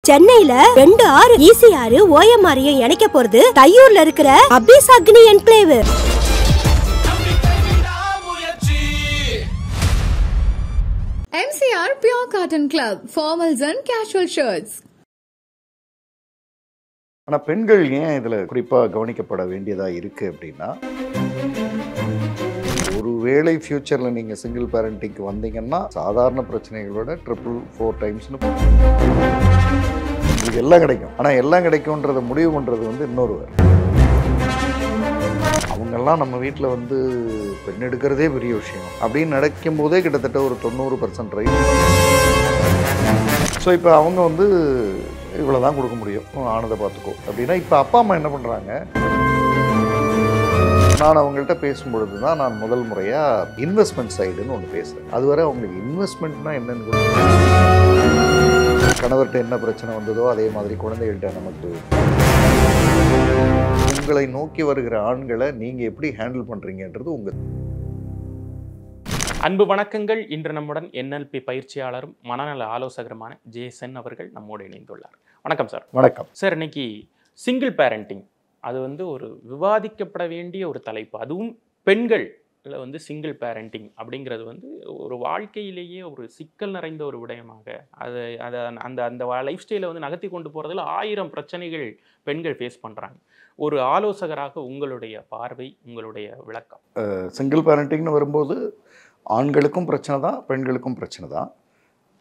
சென்னையில 2 ஆறு ஈசி ஆறு ஓஎம்ஆரையும் இணைக்க போறது தையூர்ல இருக்கிற அபிஸ் அக்னி enclave. MCR Pure Cotton Club, formals and casual shirts. ஆனால் பெண்கள் ஏன் இதில் குறிப்பாக கவனிக்கப்பட வேண்டியதாக இருக்குது அப்படின்னா, ஒருவேளை ஃப்யூச்சரில் நீங்கள் சிங்கிள் பேரண்டிங்க்கு வந்தீங்கன்னா சாதாரண பிரச்சனைகளோட 3-4 டைம்ஸ்னு உங்களுக்கு எல்லாம் கிடைக்கும். ஆனால் எல்லாம் கிடைக்கும்ன்றதை முடிவு பண்ணுறது வந்து இன்னொருவர். அவங்கெல்லாம் நம்ம வீட்டில் வந்து பெண் எடுக்கிறதே பெரிய விஷயம் அப்படின்னு நினைக்கும் போதே கிட்டத்தட்ட ஒரு 90% ரைட். ஸோ இப்போ அவங்க வந்து இவ்வளோ தான் கொடுக்க முடியும், ஆனதை பார்த்துக்கோ அப்படின்னா, இப்போ அப்பா அம்மா என்ன பண்ணுறாங்க, நான் அவங்கள்ட்ட பேசும்பொழுது தான் நான் முதல் முறையாக இன்வெஸ்ட்மெண்ட் சைடுன்னு ஒன்று பேசுகிறேன். அதுவரை அவங்களுக்கு இன்வெஸ்ட்மெண்ட்னா என்னன்னு கணவர்கிட்ட என்ன பிரச்சனை வந்ததோ அதே மாதிரி குழந்தைகள்கிட்ட நமக்கு. உங்களை நோக்கி வருகிற ஆண்களை நீங்கள் எப்படி ஹேண்டில் பண்ணுறீங்கன்றது உங்கள். அன்பு வணக்கங்கள். இன்று நம்முடன் NLP பயிற்சியாளரும் மனநல ஆலோசகருமான ஜேசன் அவர்கள் நம்மோடு இணைந்துள்ளார். வணக்கம் சார். வணக்கம் சார். இன்னைக்கு சிங்கிள் பேரண்டிங் அது வந்து ஒரு விவாதிக்கப்பட வேண்டிய ஒரு தலைப்பு. அதுவும் பெண்கள் வந்து சிங்கிள் பேரண்டிங் அப்படிங்கிறது வந்து ஒரு வாழ்க்கையிலேயே ஒரு சிக்கல் நிறைந்த ஒரு விடயமாக அதை அந்த அந்த லைஃப் ஸ்டைலை வந்து நகர்த்தி கொண்டு போகிறதுல 1000 பிரச்சனைகள் பெண்கள் ஃபேஸ் பண்ணுறாங்க. ஒரு ஆலோசகராக உங்களுடைய பார்வை, உங்களுடைய விளக்கம். சிங்கிள் பேரண்டிங்னு வரும்போது ஆண்களுக்கும் பிரச்சனை தான், பெண்களுக்கும் பிரச்சனை தான்.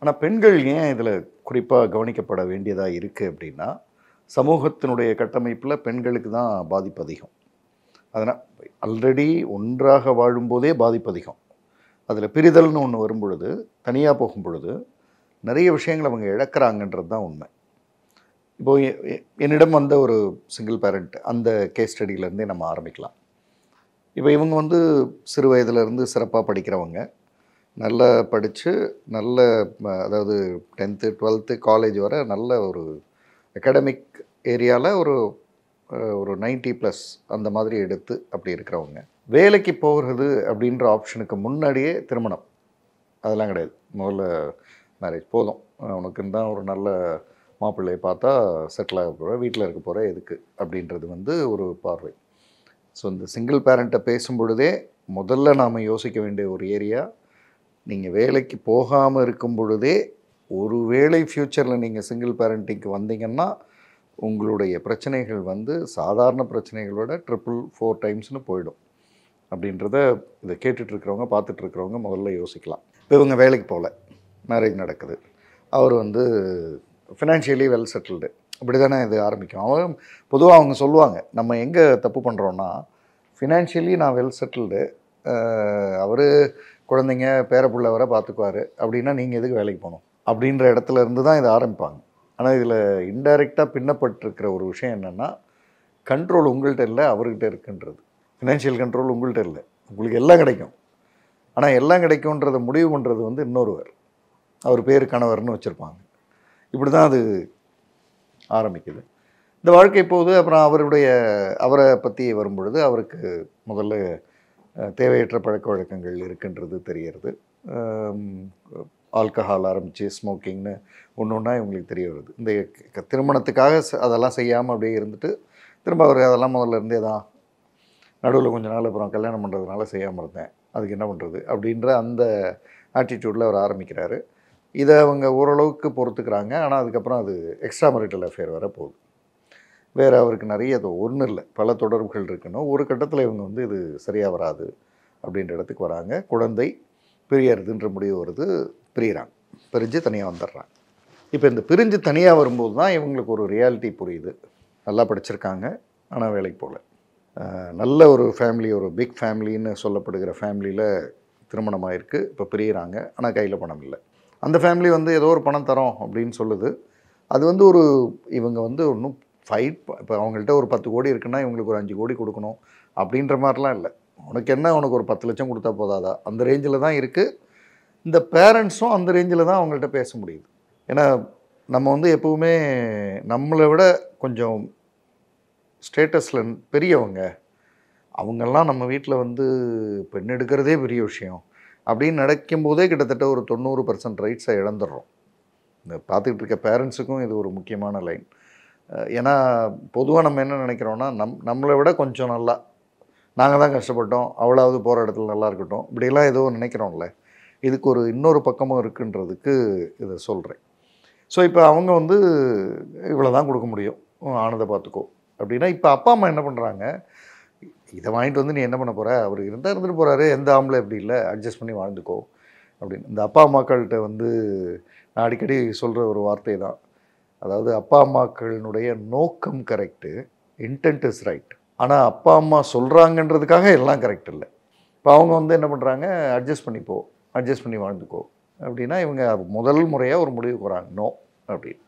ஆனால் பெண்கள் ஏன் இதில் குறிப்பாக கவனிக்கப்பட வேண்டியதாக இருக்குது அப்படின்னா, சமூகத்தினுடைய கட்டமைப்பில் பெண்களுக்கு தான் பாதிப்பு அதிகம். அதனால் ஆல்ரெடி ஒன்றாக வாழும்போதே பாதிப்பு அதிகம். அதில் பிரிதல்னு ஒன்று வரும் பொழுது, தனியாக போகும் பொழுது நிறைய விஷயங்கள் அவங்க இழக்கிறாங்கன்றது தான் உண்மை. இப்போது என்னிடம் வந்த ஒரு சிங்கிள் பேரண்ட் அந்த கேஸ் ஸ்டடியிலேருந்தே நம்ம ஆரம்பிக்கலாம். இப்போ இவங்க வந்து சிறு வயதிலேருந்து சிறப்பாக படிக்கிறவங்க, நல்லா படித்து நல்ல, அதாவது 10th 12th காலேஜ் வர நல்ல ஒரு அகாடமிக் ஏரியாவில் ஒரு 90+ அந்த மாதிரி எடுத்து அப்படி இருக்கிறவங்க. வேலைக்கு போகிறது அப்படின்ற ஆப்ஷனுக்கு முன்னாடியே திருமணம் அதெல்லாம் கிடையாது. முதல்ல மேரேஜ் போதும், உனக்குன்னு தான் ஒரு நல்ல மாப்பிள்ளையை பார்த்தா செட்டில் ஆக போகிற, வீட்டில் இருக்க போகிற எதுக்கு அப்படின்றது வந்து ஒரு பார்வை. ஸோ இந்த சிங்கிள் பேரண்ட்டை பேசும் பொழுதே முதல்ல நாம் யோசிக்க வேண்டிய ஒரு ஏரியா, நீங்கள் வேலைக்கு போகாமல் இருக்கும் பொழுதே ஒருவேளை ஃப்யூச்சரில் நீங்கள் சிங்கிள் பேரண்டிங்க்கு வந்தீங்கன்னா உங்களுடைய பிரச்சனைகள் வந்து சாதாரண பிரச்சனைகளோட 3-4 டைம்ஸ்னு போயிடும் அப்படின்றத இதை கேட்டுட்ருக்கிறவங்க, பார்த்துட்ருக்கிறவங்க முதல்ல யோசிக்கலாம். இப்போ இவங்க வேலைக்கு போகல, மேரேஜ் நடக்குது, அவர் வந்து ஃபினான்ஷியலி வெல் செட்டில்டு, அப்படி தானே இது ஆரம்பிக்கும். அவன் பொதுவாக அவங்க சொல்லுவாங்க, நம்ம எங்கே தப்பு பண்ணுறோன்னா, ஃபினான்ஷியலி நான் வெல் செட்டில்டு, அவர் குழந்தைங்க பேரப்புள்ள வர பார்த்துக்குவார் அப்படின்னா நீங்கள் எதுக்கு வேலைக்கு போகணும் அப்படின்ற இடத்துல இருந்து தான் இதை ஆரம்பிப்பாங்க. ஆனால் இதில் இன்டைரக்டாக பின்னப்பட்டிருக்கிற ஒரு விஷயம் என்னென்னா, கண்ட்ரோல் உங்கள்கிட்ட இல்லை, அவர்கிட்ட இருக்குன்றது. ஃபினான்ஷியல் கண்ட்ரோல் உங்கள்கிட்ட இல்லை, உங்களுக்கு எல்லாம் கிடைக்கும். ஆனால் எல்லாம் கிடைக்கும்ன்றதை முடிவு பண்ணுறது வந்து இன்னொருவர், அவர் பேர் கணவர்னு வச்சுருப்பாங்க. இப்படி தான் அது ஆரம்பிக்குது இந்த வாழ்க்கை போகுது. அப்புறம் அவரை பற்றி வரும்பொழுது அவருக்கு முதல்ல தேவையற்ற பழக்க வழக்கங்கள் இருக்குன்றது தெரிகிறது. ஆல்கஹால் ஆரம்பித்து ஸ்மோக்கிங்னு ஒன்று ஒன்றா இவங்களுக்கு தெரிய வருது. இந்த திருமணத்துக்காக அதெல்லாம் செய்யாமல் அப்படியே இருந்துட்டு திரும்ப அவர் அதெல்லாம் முதல்ல இருந்தே தான், நடுவில் கொஞ்ச நாள் அப்புறம் கல்யாணம் பண்ணுறதுனால செய்யாமல் இருந்தேன், அதுக்கு என்ன பண்ணுறது அப்படின்ற அந்த ஆட்டிடியூடில் அவர் ஆரம்பிக்கிறாரு. இதை அவங்க ஓரளவுக்கு பொறுத்துக்கிறாங்க. ஆனால் அதுக்கப்புறம் அது எக்ஸ்ட்ரா மேரிட்டல் அஃபேர் வர போகுது. வேறு அவருக்கு நிறைய ஒன்றும் இல்லை, பல தொடர்புகள் இருக்குன்னு ஒரு கட்டத்தில் இவங்க வந்து இது சரியாக வராது அப்படின்ற இடத்துக்கு வராங்க. குழந்தை பிரியறதுன்ற முடிவு வருது, பிரியிறாங்க, பிரிஞ்சு தனியாக வந்துடுறாங்க. இப்போ இந்த பிரிஞ்சு தனியாக வரும்போது தான் இவங்களுக்கு ஒரு ரியாலிட்டி புரியுது. நல்லா படிச்சிருக்காங்க, ஆனால் வேலைக்கு போகல. நல்ல ஒரு ஃபேமிலி, ஒரு பிக் ஃபேமிலின்னு சொல்லப்படுகிற ஃபேமிலியில் திருமணம் ஆகிருக்கு. இப்போ பிரியிறாங்க, ஆனால் கையில் பணம் இல்லை. அந்த ஃபேமிலி வந்து ஏதோ ஒரு பணம் தரோம் அப்படின்னு சொல்லுது. அது வந்து இவங்க வந்து ஒன்றும் ஃபைட், இப்போ அவங்கள்ட்ட ஒரு 10 கோடி இருக்குன்னா இவங்களுக்கு ஒரு 5 கோடி கொடுக்கணும் அப்படின்ற மாதிரிலாம் இல்லை. உனக்கு என்ன, உனக்கு ஒரு 10 லட்சம் கொடுத்தா போதாதா, அந்த ரேஞ்சில் தான் இருக்குது. இந்த பேரண்ட்ஸும் அந்த ரேஞ்சில் தான் அவங்கள்ட்ட பேச முடியுது. ஏன்னா நம்ம வந்து எப்போவுமே நம்மளை விட கொஞ்சம் ஸ்டேட்டஸில் பெரியவங்க, அவங்கெல்லாம் நம்ம வீட்டில் வந்து பெண் எடுக்கிறதே பெரிய விஷயம் அப்படின்னு நினைக்கும் போதே கிட்டத்தட்ட ஒரு 90% ரைட்ஸை இழந்துடுறோம். இந்த பார்த்துக்கிட்டு இருக்க பேரண்ட்ஸுக்கும் இது ஒரு முக்கியமான லைன். ஏன்னா பொதுவாக நம்ம என்ன நினைக்கிறோன்னா, நம்மளை விட கொஞ்சம் நல்லா நாங்கள் தான் கஷ்டப்பட்டோம், அவளாவது போகிற இடத்துல நல்லா இருக்கட்டும், இப்படிலாம் ஏதோ நினைக்கிறோம்ல. இதுக்கு ஒரு இன்னொரு பக்கமும் இருக்குன்றதுக்கு இதை சொல்கிறேன். ஸோ இப்போ அவங்க வந்து இவ்வளோ தான் கொடுக்க முடியும், ஆனதை பார்த்துக்கோ அப்படின்னா, இப்போ அப்பா அம்மா என்ன பண்ணுறாங்க, இதை வாங்கிட்டு வந்து நீ என்ன பண்ண போகிற, அவர் இருந்தால் இருந்துட்டு போகிறாரு, எந்த ஆம்பளை எப்படி இல்லை, அட்ஜஸ்ட் பண்ணி வாழ்ந்துக்கோ அப்படின்னு. இந்த அப்பா அம்மாக்கள்கிட்ட வந்து நான் அடிக்கடி சொல்கிற ஒரு வார்த்தை தான். அதாவது அப்பா அம்மாக்களினுடைய நோக்கம் கரெக்டு, இன்டென்ட் இஸ் ரைட். ஆனால் அப்பா அம்மா சொல்கிறாங்கன்றதுக்காக எல்லாம் கரெக்ட் இல்லை. இப்போ அவங்க வந்து என்ன பண்ணுறாங்க, அட்ஜஸ்ட் பண்ணிப்போ, அட்ஜஸ்ட் பண்ணி வாழ்ந்துக்கோ அப்படின்னா, இவங்க முதல் முறையாக ஒரு முடிவுக்கு வராங்க, நோ அப்படின்னு.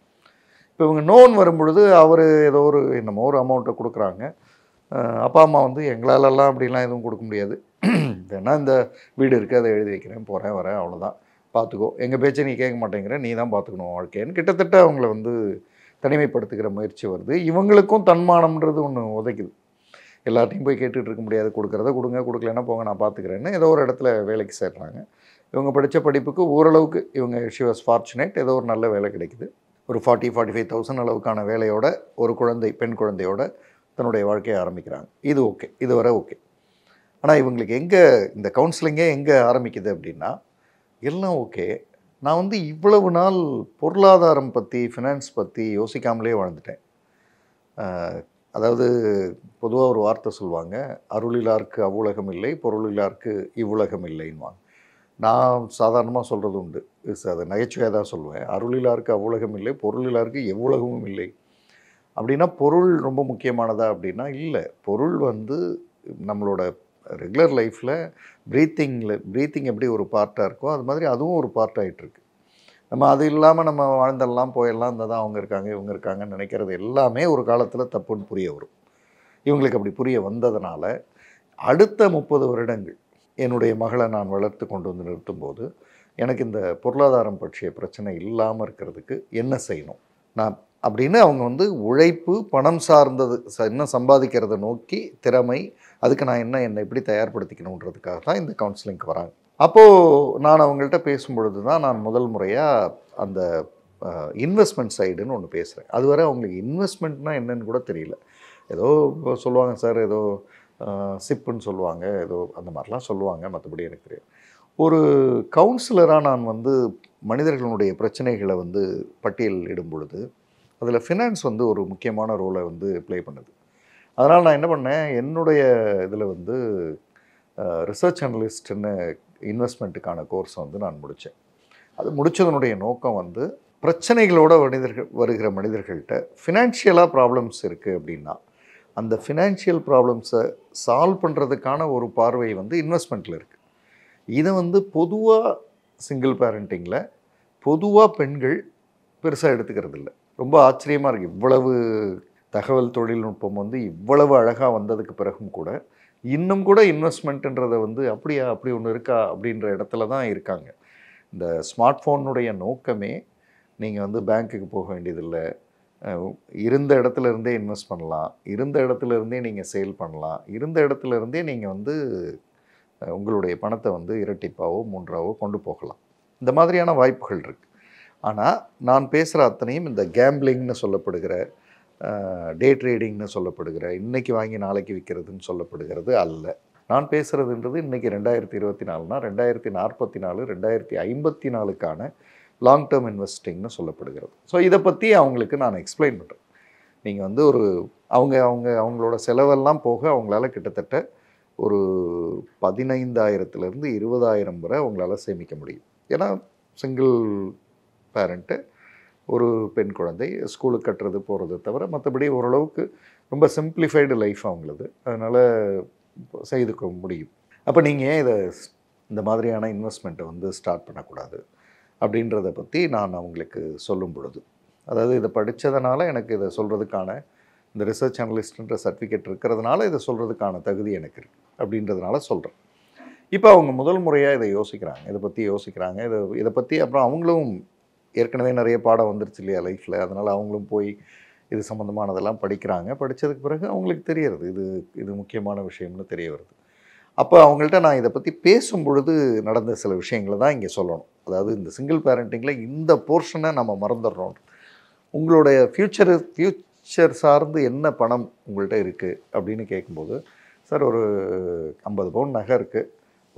இப்போ இவங்க நோன்னு வரும்பொழுது அவர் ஏதோ ஒரு என்னமோ ஒரு அமௌண்ட்டை கொடுக்குறாங்க. அப்பா அம்மா வந்து எங்களாலெல்லாம் அப்படிலாம் எதுவும் கொடுக்க முடியாது, வேணா இந்த வீடு இருக்குது அதை எழுதி வைக்கிறேன், போகிறேன் வரேன், அவ்வளோதான், பார்த்துக்கோ, எங்கள் பேச்சை நீ கேட்க மாட்டேங்கிற, நீ தான் பார்த்துக்கணும் வாழ்க்கைன்னு கிட்டத்தட்ட அவங்கள வந்து தனிமைப்படுத்துகிற முயற்சி வருது. இவங்களுக்கும் தன்மானம்ன்றது ஒன்று உதைக்குது. எல்லாத்தையும் போய் கேட்டுகிட்டு இருக்க முடியாது, கொடுக்குறத கொடுங்க, கொடுக்கலன்னா போங்க நான் பார்த்துக்கிறேன்னு ஏதோ ஒரு இடத்துல வேலைக்கு சேர்றாங்க. இவங்க படித்த படிப்புக்கு ஓரளவுக்கு இவங்க ஷி வாஸ் ஃபார்ச்சுனேட், ஏதோ ஒரு நல்ல வேலை கிடைக்குது. ஒரு 40-45,000 அளவுக்கான வேலையோட ஒரு குழந்தை, பெண் குழந்தையோட தன்னுடைய வாழ்க்கையை ஆரம்பிக்கிறாங்க. இது ஓகே, இது வரை ஓகே. ஆனால் இவங்களுக்கு எங்கே இந்த கவுன்சிலிங்கே எங்கே ஆரம்பிக்குது அப்படின்னா, எல்லாம் ஓகே, நான் வந்து இவ்வளவு நாள் பொருளாதாரம் பற்றி, ஃபினான்ஸ் பற்றி யோசிக்காமலே வாழ்ந்துட்டேன். அதாவது பொதுவாக ஒரு வார்த்தை சொல்லுவாங்க, அருளிலார்க்கு அவ்வுலகம் இல்லை, பொருளிலார்க்கு இவ்வுலகம் இல்லைன்னுவாங்க. நான் சாதாரணமாக சொல்கிறது உண்டு, அதை நகைச்சுவையாக தான் சொல்லுவேன். அருளிலார்க்கு அவ்வுலகம் இல்லை, பொருளிலார்க்கு எவ்வுலகமும் இல்லை அப்படின்னா, பொருள் ரொம்ப முக்கியமானதா அப்படின்னா இல்லை. பொருள் வந்து நம்மளோட ரெகுலர் லைஃப்பில் ப்ரீத்திங் எப்படி ஒரு பார்ட்டாக இருக்கோ அது மாதிரி அதுவும் ஒரு பார்ட் ஆகிட்டுருக்கு. நம்ம அது இல்லாமல் நம்ம வாழ்ந்தெல்லாம் போயெல்லாம் இந்த தான் அவங்க இருக்காங்க இவங்க இருக்காங்கன்னு நினைக்கிறது எல்லாமே ஒரு காலத்தில் தப்புன்னு புரிய வரும். இவங்களுக்கு அப்படி புரிய வந்ததுனால அடுத்த 30 வருடங்கள் என்னுடைய மகளை நான் வளர்த்து கொண்டு வந்து நிறுத்தும்போது எனக்கு இந்த பொருளாதாரம் பற்றிய பிரச்சனை இல்லாமல் இருக்கிறதுக்கு என்ன செய்யணும் நான் அப்படின்னு அவங்க வந்து உழைப்பு, பணம் சார்ந்தது, என்ன சம்பாதிக்கிறத நோக்கி திறமை, அதுக்கு நான் என்னை எப்படி தயார்படுத்திக்கணுன்றதுக்காக தான் இந்த கவுன்சிலிங்க்கு வராங்க. அப்போது நான் அவங்கள்ட்ட பேசும்பொழுது தான் நான் முதல் முறையாக அந்த இன்வெஸ்ட்மெண்ட் சைடுன்னு ஒன்று பேசுகிறேன். அதுவரை அவங்களுக்கு இன்வெஸ்ட்மெண்ட்னால் என்னன்னு கூட தெரியல. ஏதோ சொல்லுவாங்க சார், ஏதோ சிப்புன்னு சொல்லுவாங்க, ஏதோ அந்த மாதிரிலாம் சொல்லுவாங்க, மற்றபடி எனக்கு தெரியும். ஒரு கவுன்சிலராக நான் வந்து மனிதர்களுடைய பிரச்சனைகளை வந்து பட்டியல் இடும் பொழுது அதில் ஃபினான்ஸ் வந்து ஒரு முக்கியமான ரோலை வந்து ப்ளே பண்ணுது. அதனால் நான் என்ன பண்ணேன், என்னுடைய இதில் வந்து ரிசர்ச் அனலிஸ்ட்னு இன்வெஸ்ட்மெண்ட்டுக்கான கோர்ஸை வந்து நான் முடித்தேன். அது முடித்ததனுடைய நோக்கம் வந்து பிரச்சனைகளோட வருகிற மனிதர்கள்ட்ட ஃபினான்ஷியலாக ப்ராப்ளம்ஸ் இருக்குது அப்படின்னா அந்த ஃபினான்ஷியல் ப்ராப்ளம்ஸை சால்வ் பண்ணுறதுக்கான ஒரு பார்வை வந்து இன்வெஸ்ட்மெண்ட்டில் இருக்குது. இதை வந்து பொதுவாக சிங்கிள் பேரண்டிங்கில் பொதுவாக பெண்கள் பெருசாக எடுத்துக்கிறது இல்லை. ரொம்ப ஆச்சரியமாக இருக்குது, இவ்வளவு தகவல் தொழில்நுட்பம் வந்து இவ்வளவு அழகாக வந்ததுக்கு பிறகும் கூட இன்னும் கூட இன்வெஸ்ட்மெண்ட்டுன்றதை வந்து அப்படியா, அப்படி ஒன்று இருக்கா அப்படின்ற இடத்துல தான் இருக்காங்க. இந்த ஸ்மார்ட் ஃபோனுடைய நோக்கமே நீங்கள் வந்து பேங்க்குக்கு போக வேண்டியதில்லை, இருந்த இடத்துல இருந்தே இன்வெஸ்ட் பண்ணலாம், இருந்த இடத்துல இருந்தே நீங்கள் சேல் பண்ணலாம், இருந்த இடத்துல இருந்தே நீங்கள் வந்து உங்களுடைய பணத்தை வந்து இரட்டிப்பாவோ மூன்றாவோ கொண்டு போகலாம். இந்த மாதிரியான வாய்ப்புகள் இருக்குது. ஆனால் நான் பேசுகிற அத்தனையும் இந்த கேம்பிளிங்னு சொல்லப்படுகிற, டே ட்ரேடிங்னு சொல்லப்படுகிற, இன்றைக்கி வாங்கி நாளைக்கு விற்கிறதுன்னு சொல்லப்படுகிறது அல்ல. நான் பேசுகிறதுன்றது இன்றைக்கி 2024னா 2044 2054க்கான லாங் டேர்ம் இன்வெஸ்டிங்னு சொல்லப்படுகிறது. ஸோ இதை பற்றி அவங்களுக்கு நான் எக்ஸ்பிளைன் பண்ணுறேன். நீங்கள் வந்து ஒரு அவங்களோட செலவெல்லாம் போக அவங்களால கிட்டத்தட்ட ஒரு 15,000லேருந்து 20,000 வரை அவங்களால சேமிக்க முடியும். ஏன்னா சிங்கிள் பேரண்ட்டு, ஒரு பெண் குழந்தை, ஸ்கூலுக்கு கட்டுறது போகிறது தவிர மற்றபடி ஓரளவுக்கு ரொம்ப சிம்பிளிஃபைடு லைஃப் அவங்களது, அதனால் செய்துக்க முடியும். அப்போ நீங்கள் ஏன் இந்த மாதிரியான இன்வெஸ்ட்மெண்ட்டை வந்து ஸ்டார்ட் பண்ணக்கூடாது அப்படின்றத பற்றி நான் அவங்களுக்கு சொல்லும் பொழுது, அதாவது இதை படித்ததுனால எனக்கு இதை சொல்கிறதுக்கான இந்த ரிசர்ச் அனலிஸ்ட்ன்ற சர்டிஃபிகேட் இருக்கிறதுனால இதை சொல்கிறதுக்கான தகுதி எனக்கு இருக்குது அப்படின்றதுனால சொல்கிறேன். இப்போ அவங்க முதல் முறையாக இதை யோசிக்கிறாங்க, இதை பற்றி யோசிக்கிறாங்க, இதை பற்றி அப்புறம் அவங்களும் ஏற்கனவே நிறைய பாடம் வந்துருச்சு இல்லையா லைஃப்பில், அதனால் அவங்களும் போய் இது சம்மந்தமானதெல்லாம் படிக்கிறாங்க. படித்ததுக்கு பிறகு அவங்களுக்கு தெரியறது இது முக்கியமான விஷயம்னு தெரிய வருது. அப்போ அவங்கள்ட்ட நான் இதை பற்றி பேசும் பொழுது நடந்த சில விஷயங்களை தான் இங்கே சொல்லணும். அதாவது இந்த சிங்கிள் பேரண்டிங்கில் இந்த போர்ஷனை நம்ம மறந்துடுறோம். உங்களுடைய ஃப்யூச்சர் சார்ந்து என்ன பணம் உங்கள்கிட்ட இருக்குது அப்படின்னு கேட்கும்போது, சார் ஒரு 50 பவுன் நகை இருக்குது,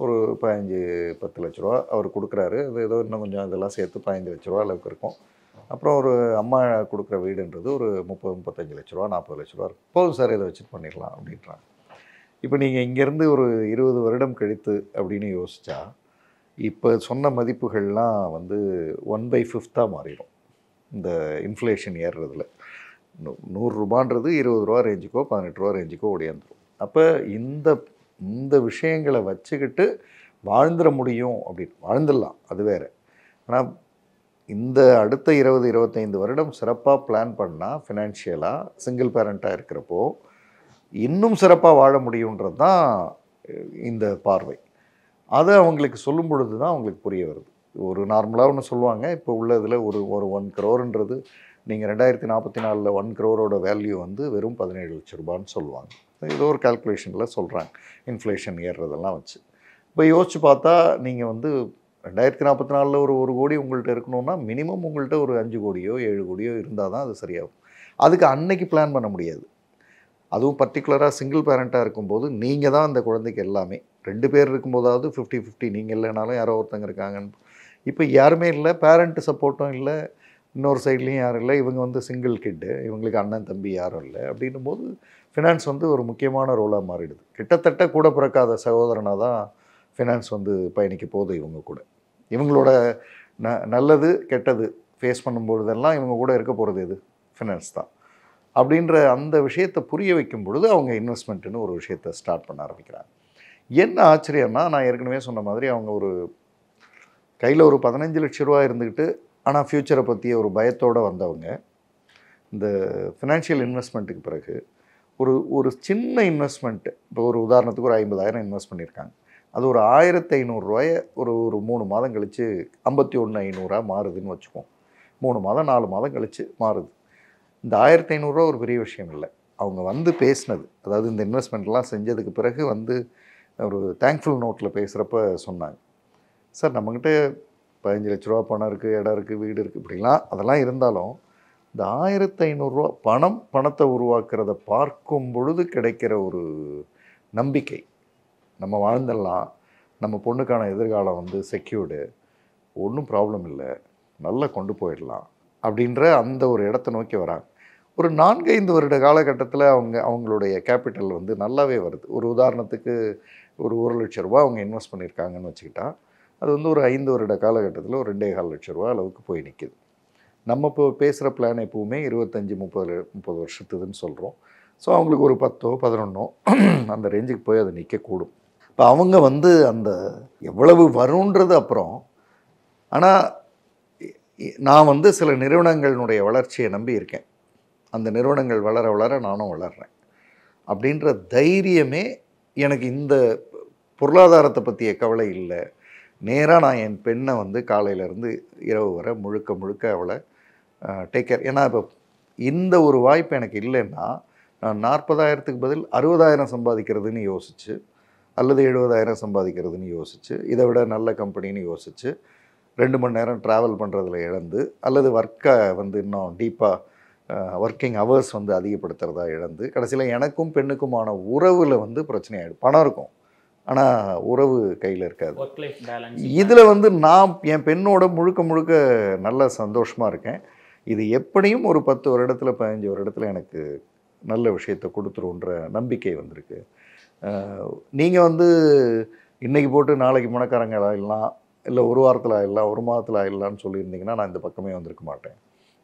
ஒரு 15-10 லட்ச ரூபா அவர் கொடுக்குறாரு, அது ஏதோ இன்னும் கொஞ்சம் இதெல்லாம் சேர்த்து 15 லட்ச ரூபா அளவுக்கு இருக்கும். அப்புறம் ஒரு அம்மா கொடுக்குற வீடுன்றது ஒரு 30-35 லட்ச ரூபா 40 லட்ச ரூபா இருக்கும். போதும் சார், இதை வச்சுட்டு பண்ணிடலாம் அப்படின்றாங்க. இப்போ நீங்கள் இங்கேருந்து ஒரு 20 வருடம் கழித்து அப்படின்னு யோசித்தா, இப்போ சொன்ன மதிப்புகள்லாம் வந்து 1/5 மாறிடும் இந்த இன்ஃப்ளேஷன் ஏறுறதுல. 100 ரூபான்றது 20 ரூபா ரேஞ்சுக்கோ 18 ரூபா ரேஞ்சுக்கோ ஓடியாந்துடும். அப்போ இந்த விஷயங்களை வச்சுக்கிட்டு வாழ்ந்துட முடியும் அப்படின்னு வாழ்ந்துடலாம், அது வேறு. ஆனால் இந்த அடுத்த 20-25 வருடம் சிறப்பாக பிளான் பண்ணால் ஃபினான்ஷியலாக சிங்கிள் பேரண்ட்டாக இருக்கிறப்போ இன்னும் சிறப்பாக வாழ முடியுன்றது தான் இந்த பார்வை. அதை அவங்களுக்கு சொல்லும் பொழுது தான் அவங்களுக்கு புரிய வருது. ஒரு நார்மலாக ஒன்று சொல்லுவாங்க, இப்போ உள்ளதில் ஒரு 1 crore நீங்கள் 2044 1 crore வேல்யூ வந்து வெறும் 17 லட்ச ரூபான்னு சொல்லுவாங்க. ஏதோ ஒரு கால்குலேஷனில் சொல்கிறாங்க, இன்ஃப்ளேஷன் ஏறுறதெல்லாம் வச்சு. இப்போ யோசிச்சு பார்த்தா நீங்கள் வந்து 2044 ஒரு 1 கோடி உங்கள்கிட்ட இருக்கணும்னா மினிமம் உங்கள்கிட்ட ஒரு 5 கோடியோ 7 கோடியோ இருந்தால் தான் அது சரியாகும். அதுக்கு அன்னைக்கு பிளான் பண்ண முடியாது. அதுவும் பர்டிகுலராக சிங்கிள் பேரண்ட்டாக இருக்கும்போது நீங்கள் தான் அந்த குழந்தைக்கு எல்லாமே. 2 பேர் இருக்கும்போதாவது 50-50, நீங்கள் இல்லைனாலும் யாரோ ஒருத்தங்க இருக்காங்கன்னு. இப்போ யாருமே இல்லை, பேரண்ட்டு சப்போர்ட்டும் இல்லை, இன்னொரு சைட்லேயும் யாரும் இல்லை, இவங்க வந்து சிங்கிள் கிட்டு, இவங்களுக்கு அண்ணன் தம்பி யாரும் இல்லை. அப்படின்னும் போது ஃபினான்ஸ் வந்து ஒரு முக்கியமான ரோலாக மாறிடுது. கிட்டத்தட்ட கூட பிறக்காத சகோதரனாக தான் ஃபினான்ஸ் வந்து பயணிக்க போகுது இவங்க கூட. இவங்களோட நல்லது கெட்டது ஃபேஸ் பண்ணும்பொழுதெல்லாம் இவங்க கூட இருக்க போகிறது எது? ஃபினான்ஸ் தான். அப்படின்ற அந்த விஷயத்தை புரிய வைக்கும் பொழுது அவங்க இன்வெஸ்ட்மெண்ட்டுன்னு ஒரு விஷயத்தை ஸ்டார்ட் பண்ண ஆரம்பிக்கிறாங்க. என்ன ஆச்சரியம்னா, நான் ஏற்கனவே சொன்ன மாதிரி அவங்க ஒரு கையில் ஒரு 15 லட்ச ரூபா இருந்துக்கிட்டு ஆனால் ஃப்யூச்சரை பற்றிய ஒரு பயத்தோடு வந்தவங்க இந்த ஃபினான்ஷியல் இன்வெஸ்ட்மெண்ட்டுக்கு பிறகு ஒரு சின்ன இன்வெஸ்ட்மெண்ட்டு, இப்போ ஒரு உதாரணத்துக்கு ஒரு 50,000 இன்வெஸ்ட் பண்ணியிருக்காங்க. அது ஒரு 1500 ரூபாயை ஒரு 3 மாதம் கழித்து 51,500 மாறுதுன்னு வச்சுப்போம். 3 மாதம் 4 மாதம் கழித்து மாறுது. இந்த 1500 ரூபா ஒரு பெரிய விஷயம் இல்லை. அவங்க வந்து பேசினது, அதாவது இந்த இன்வெஸ்ட்மெண்ட்லாம் செஞ்சதுக்கு பிறகு வந்து ஒரு தேங்க்ஃபுல் நோட்டில் பேசுகிறப்ப சொன்னாங்க, சார் நம்மக்கிட்ட 15 லட்ச ரூபா பணம் இருக்குது, இடம் இருக்குது, வீடு இருக்குது, இப்படிலாம் அதெல்லாம் இருந்தாலும் இந்த 1500 ரூபா பணத்தை உருவாக்குறத பார்க்கும் பொழுது கிடைக்கிற ஒரு நம்பிக்கை, நம்ம வாழ்ந்துடலாம், நம்ம பொண்ணுக்கான எதிர்காலம் வந்து செக்யூர்டு, ஒன்றும் ப்ராப்ளம் இல்லை, நல்லா கொண்டு போயிடலாம் அப்படின்ற அந்த ஒரு இடத்த நோக்கி வராங்க. ஒரு 4-5 வருட காலகட்டத்தில் அவங்களுடைய கேபிட்டல் வந்து நல்லாவே வருது. ஒரு உதாரணத்துக்கு ஒரு 1 லட்ச ரூபா அவங்க இன்வெஸ்ட் பண்ணியிருக்காங்கன்னு வச்சுக்கிட்டா, அது வந்து ஒரு 5 வருட காலகட்டத்தில் ஒரு 2.25 லட்ச ரூபா அளவுக்கு போய் நிற்கிது. நம்ம இப்போ பேசுகிற பிளான் எப்போவுமே 25-30 வருஷத்துதுன்னு சொல்கிறோம். ஸோ அவங்களுக்கு ஒரு 10-11 அந்த ரேஞ்சுக்கு போய் அது நிற்கக்கூடும். இப்போ அவங்க வந்து அந்த எவ்வளவு வரும்ன்றது அப்புறம், ஆனால் நான் வந்து சில நிறுவனங்களினுடைய வளர்ச்சியை நம்பி இருக்கேன். அந்த நிறுவனங்கள் வளர வளர நானும் வளர்கிறேன் அப்படின்ற தைரியமே எனக்கு. இந்த பொருளாதாரத்தை பற்றிய கவலை இல்லை. நேராக நான் என் பெண்ணை வந்து காலையிலேருந்து இரவு வரை முழுக்க அவளை டேக் கேர். ஏன்னா இப்போ இந்த ஒரு வாய்ப்பு எனக்கு இல்லைன்னா நான் 40,000க்கு பதில் 60,000 சம்பாதிக்கிறதுன்னு யோசிச்சு, அல்லது 70,000 சம்பாதிக்கிறதுன்னு யோசிச்சு, இதை விட நல்ல கம்பெனின்னு யோசிச்சு 2 மணி நேரம் ட்ராவல் பண்ணுறதுல இழந்து, அல்லது ஒர்க்கை வந்து இன்னும் டீப்பாக ஒர்க்கிங் ஹவர்ஸ் வந்து அதிகப்படுத்துகிறதா இழந்து, கடைசியில் எனக்கும் பெண்ணுக்குமான உறவில் வந்து பிரச்சனை ஆகிடும். பணம் இருக்கும், ஆனால் உறவு கையில் இருக்காது. இதில் வந்து நான் என் பெண்ணோட முழுக்க நல்ல சந்தோஷமாக இருக்கேன். இது எப்படியும் ஒரு 10 வருடத்தில் 15 வருடத்தில் எனக்கு நல்ல விஷயத்தை கொடுத்துருன்ற நம்பிக்கை வந்திருக்கு. நீங்கள் வந்து இன்றைக்கி போட்டு நாளைக்கு பணக்காரங்க ஆகிடலாம், இல்லை ஒரு வாரத்தில் ஆகிடலாம், ஒரு மாதத்தில் ஆகிடலான்னு சொல்லியிருந்தீங்கன்னா நான் இந்த பக்கமே வந்திருக்க மாட்டேன்.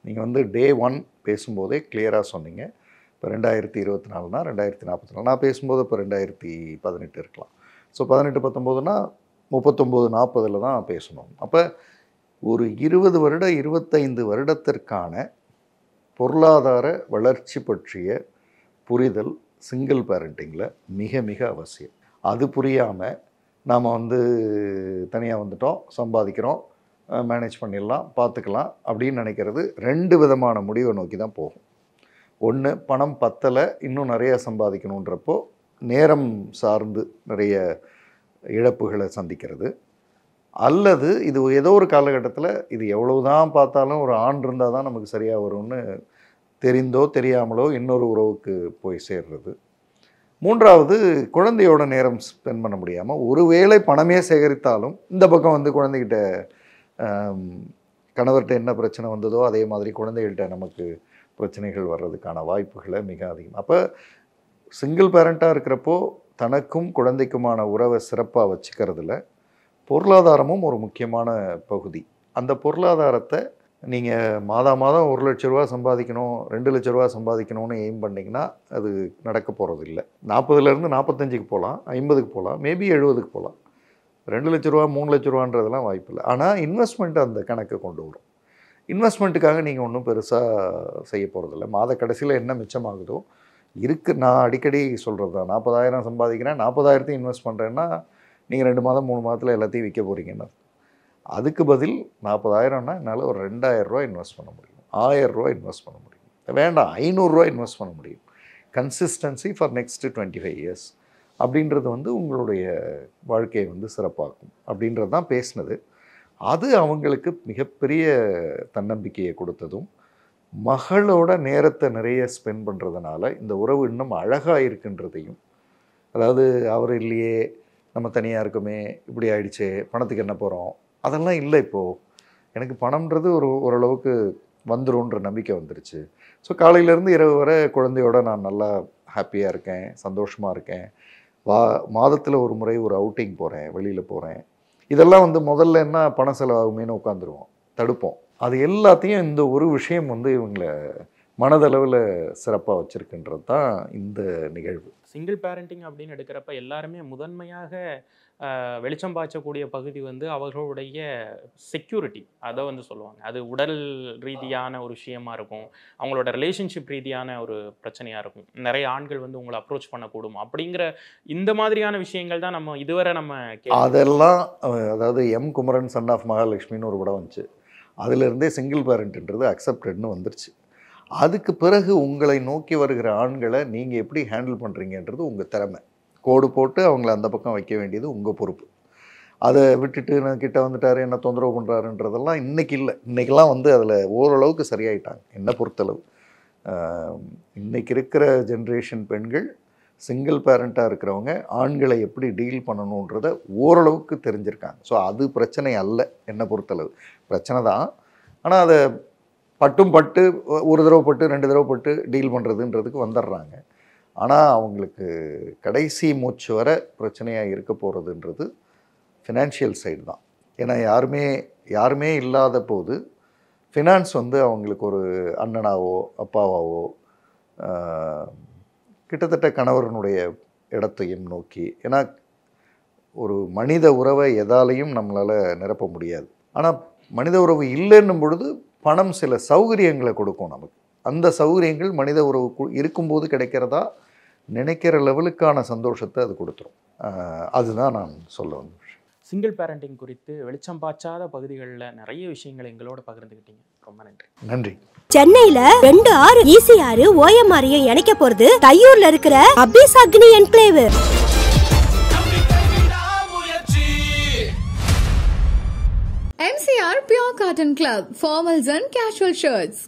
நீங்கள் வந்து Day 1 பேசும்போதே கிளியராக சொன்னீங்க. இப்போ 2024னா 2044, நான் பேசும்போது இப்போ 2018 இருக்கலாம். ஸோ 18-19னா 39-40 தான் பேசணும். அப்போ ஒரு 20 வருட 25 வருடத்திற்கான பொருளாதார வளர்ச்சி பற்றிய புரிதல் சிங்கிள் பேரண்டிங்கில் மிக அவசியம். அது புரியாமல் நாம் வந்து தனியாக வந்துட்டோம், சம்பாதிக்கிறோம், மேனேஜ் பண்ணிடலாம், பார்த்துக்கலாம் அப்படின்னு நினைக்கிறது 2 விதமான முடிவை நோக்கி தான் போகும். ஒன்று, பணம் பத்தலை, இன்னும் நிறையா சம்பாதிக்கணுன்றப்போ நேரம் சார்ந்து நிறைய இழப்புகளை சந்திக்கிறது, அல்லது இது ஏதோ ஒரு காலகட்டத்தில் இது எவ்வளவுதான் பார்த்தாலும் ஒரு ஆண் இருந்தால் தான் நமக்கு சரியாக வரும்னு தெரிந்தோ தெரியாமலோ இன்னொரு உறவுக்கு போய் சேர்றது. மூன்றாவது, குழந்தையோட நேரம் ஸ்பெண்ட் பண்ண முடியாமல் ஒருவேளை பணமே சேகரித்தாலும் இந்த பக்கம் வந்து குழந்தைகிட்ட கணவர்கிட்ட என்ன பிரச்சனை வந்ததோ அதே மாதிரி குழந்தைகள்கிட்ட நமக்கு பிரச்சனைகள் வர்றதுக்கான வாய்ப்புகளை மிக அதிகம். அப்போ சிங்கிள் பேரண்ட்டாக இருக்கிறப்போ தனக்கும் குழந்தைக்குமான உறவை சிறப்பாக வச்சுக்கிறதுல பொருளாதாரமும் ஒரு முக்கியமான பகுதி. அந்த பொருளாதாரத்தை நீங்கள் மாதம் 1 லட்ச ரூபா சம்பாதிக்கணும், 2 லட்ச ரூபா சம்பாதிக்கணும்னு எய்ம் பண்ணிங்கன்னா அது நடக்க போகிறது இல்லை. 40லேருந்து 45க்கு போகலாம், 50க்கு போகலாம், மேபி 70க்கு போகலாம். 2 லட்ச ரூபா 3 லட்ச ரூபான்றதெல்லாம் வாய்ப்பு இல்லை. ஆனால் இன்வெஸ்ட்மெண்ட் அந்த கணக்கை கொண்டு வரும். இன்வெஸ்ட்மெண்ட்டுக்காக நீங்கள் ஒன்றும் பெருசாக செய்ய போகிறதில்ல. மாத கடைசியில் என்ன மிச்சமாகுதோ நான் அடிக்கடி சொல்கிறது தான், 40,000 சம்பாதிக்கிறேன், 40,000 இன்வெஸ்ட் பண்ணுறேன்னா நீங்கள் 2 மாதம் 3 மாதத்தில் எல்லாத்தையும் விற்க போகிறீங்கன்னா, அதுக்கு பதில் 40,000ன்னா என்னால் ஒரு 2,000 ரூபா இன்வெஸ்ட் பண்ண முடியும், 1000 ரூபா இன்வெஸ்ட் பண்ண முடியும், வேண்டாம் 500 ரூபா இன்வெஸ்ட் பண்ண முடியும். கன்சிஸ்டன்சி ஃபார் நெக்ஸ்ட் 25 இயர்ஸ் அப்படின்றது வந்து உங்களுடைய வாழ்க்கையை வந்து சிறப்பாக்கும் அப்படின்றது தான் பேசினது. அது அவங்களுக்கு மிகப்பெரிய தன்னம்பிக்கையை கொடுத்ததும், மகளோட நேரத்தை நிறைய ஸ்பெண்ட் பண்ணுறதுனால இந்த உறவு இன்னும் அழகாக இருக்குன்றதையும், அதாவது அவர் இல்லையே நம்ம தனியாக இருக்குமே, இப்படி ஆயிடுச்சே, பணத்துக்கு என்ன போகிறோம், அதெல்லாம் இல்லை. இப்போது எனக்கு பணம்ன்றது ஓரளவுக்கு வந்துரும்ன்ற நம்பிக்கை வந்துருச்சு. ஸோ காலையிலேருந்து இரவு வரை குழந்தையோட நான் நல்லா ஹாப்பியாக இருக்கேன், சந்தோஷமாக இருக்கேன். மாதத்தில் ஒரு முறை ஒரு அவுட்டிங் போகிறேன், வெளியில் போகிறேன். இதெல்லாம் வந்து முதல்ல என்ன பண செலவாகுமேனு உட்காந்துருவோம், தடுப்போம். அது எல்லாத்தையும் இந்த ஒரு விஷயம் வந்து இவங்களை மனதளவில் சிறப்பாக வச்சுருக்குன்றது தான் இந்த நிகழ்வு. சிங்கிள் பேரண்டிங் அப்படின்னு எடுக்கிறப்ப எல்லாருமே முதன்மையாக வெளிச்சம் பாய்ச்சக்கூடிய பகுதி வந்து அவர்களுடைய செக்யூரிட்டி, அதை வந்து சொல்லுவாங்க. அது உடல் ரீதியான ஒரு விஷயமா இருக்கும், அவங்களோட ரிலேஷன்ஷிப் ரீதியான ஒரு பிரச்சனையாக இருக்கும். நிறைய ஆண்கள் வந்து உங்களை அப்ரோச் பண்ணக்கூடும் அப்படிங்கிற இந்த மாதிரியான விஷயங்கள் தான் நம்ம இதுவரை அதெல்லாம், அதாவது எம் குமரன் சன் ஆஃப் மகாலட்சுமின்னு ஒரு படம் வந்துச்சு, அதிலிருந்தே சிங்கிள் பேரண்ட்ன்றது அக்செப்டட்னு வந்துருச்சு. அதுக்கு பிறகு உங்களை நோக்கி வருகிற ஆண்களை நீங்கள் எப்படி ஹேண்டில் பண்ணுறீங்கன்றது உங்கள் திறமை. கோடு போட்டு அவங்கள அந்த பக்கம் வைக்க வேண்டியது உங்கள் பொறுப்பு. அதை விட்டுட்டு நான் கிட்ட வந்துட்டார், என்ன தொந்தரவு பண்ணுறாருன்றதெல்லாம் இன்றைக்கி இல்லை. இன்றைக்கெல்லாம் வந்து அதில் ஓரளவுக்கு சரியாயிட்டாங்க என்னை பொறுத்தளவு. இன்றைக்கி இருக்கிற ஜென்ரேஷன் பெண்கள் சிங்கிள் பேரண்ட்டாக இருக்கிறவங்க ஆண்களை எப்படி டீல் பண்ணணுன்றதை ஓரளவுக்கு தெரிஞ்சிருக்காங்க. ஸோ அது பிரச்சனை அல்ல என்னை பொறுத்தளவு. பிரச்சனை தான், ஆனால் அதை பட்டு ஒரு தடவை பட்டு 2 தடவை பட்டு டீல் பண்ணுறதுன்றதுக்கு வந்துடுறாங்க. ஆனால் அவங்களுக்கு கடைசி மூச்சு வர பிரச்சனையாக இருக்க போகிறதுன்றது ஃபினான்ஷியல் சைடு தான். ஏன்னா யாருமே இல்லாத போது ஃபினான்ஸ் வந்து அவங்களுக்கு ஒரு அண்ணனாவோ அப்பாவாவோ கிட்டத்தட்ட கணவரனுடைய இடத்தையும் நோக்கி, ஏன்னா ஒரு மனித உறவை எதாலையும் நம்மளால் நிரப்ப முடியாது. ஆனால் மனித உறவு இல்லைன்னும் பொழுது பணம் சில சௌகரியங்களை கொடுக்கும் நமக்கு. அந்த சௌகரியங்கள் மனித உறவு இருக்கும்போது கிடைக்கிறதா நினைக்கிற லெவலுக்கான சந்தோஷத்தை அது கொடுத்துரும். அதுதான் நான் சொல்ல வந்த விஷயம். சிங்கிள் பேரண்டிங் குறித்து வெளிச்சம் பாய்ச்சாத பகுதிகளில் நிறைய விஷயங்களை எங்களோட பகிர்ந்துக்கிட்டீங்க. ரொம்ப நன்றி. சென்னையில 2 ஆறு, ஈசி ஆறு, ஓஎம்ஆரையும் இணைக்க போறது தையூர்ல இருக்கிற அபிஸ் அக்னி enclave. MCR Pure Cotton Club, formals and casual shirts.